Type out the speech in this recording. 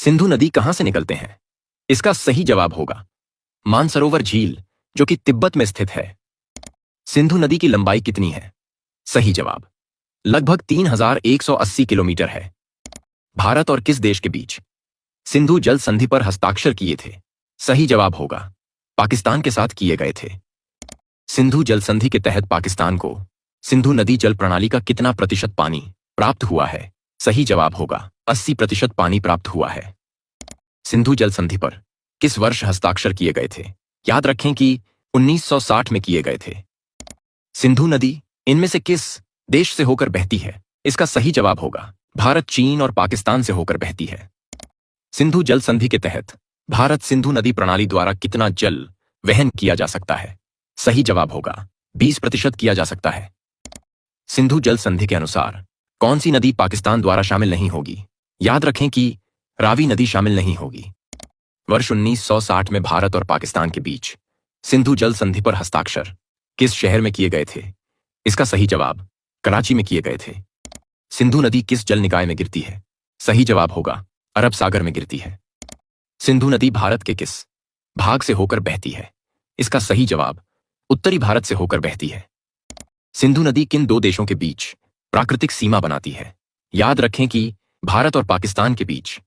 सिंधु नदी कहां से निकलते हैं? इसका सही जवाब होगा मानसरोवर झील, जो कि तिब्बत में स्थित है। सिंधु नदी की लंबाई कितनी है? सही जवाब लगभग 3180 किलोमीटर है। भारत और किस देश के बीच सिंधु जल संधि पर हस्ताक्षर किए थे? सही जवाब होगा पाकिस्तान के साथ किए गए थे। सिंधु जल संधि के तहत पाकिस्तान को सिंधु नदी जल प्रणाली का कितना प्रतिशत पानी प्राप्त हुआ है? सही जवाब होगा 80% पानी प्राप्त हुआ है। सिंधु जल संधि पर किस वर्ष हस्ताक्षर किए गए थे? याद रखें कि 1960 में किए गए थे। सिंधु नदी इनमें से किस देश से होकर बहती है? इसका सही जवाब होगा भारत, चीन और पाकिस्तान से होकर बहती है। सिंधु जल संधि के तहत भारत सिंधु नदी प्रणाली द्वारा कितना जल वहन किया जा सकता है? सही जवाब होगा 20% किया जा सकता है। सिंधु जल संधि के अनुसार कौन सी नदी पाकिस्तान द्वारा शामिल नहीं होगी? याद रखें कि रावी नदी शामिल नहीं होगी। वर्ष 1960 में भारत और पाकिस्तान के बीच सिंधु जल संधि पर हस्ताक्षर किस शहर में किए गए थे? इसका सही जवाब कराची में किए गए थे। सिंधु नदी किस जल निकाय में गिरती है? सही जवाब होगा अरब सागर में गिरती है। सिंधु नदी भारत के किस भाग से होकर बहती है? इसका सही जवाब उत्तरी भारत से होकर बहती है। सिंधु नदी किन दो देशों के बीच प्राकृतिक सीमा बनाती है? याद रखें कि भारत और पाकिस्तान के बीच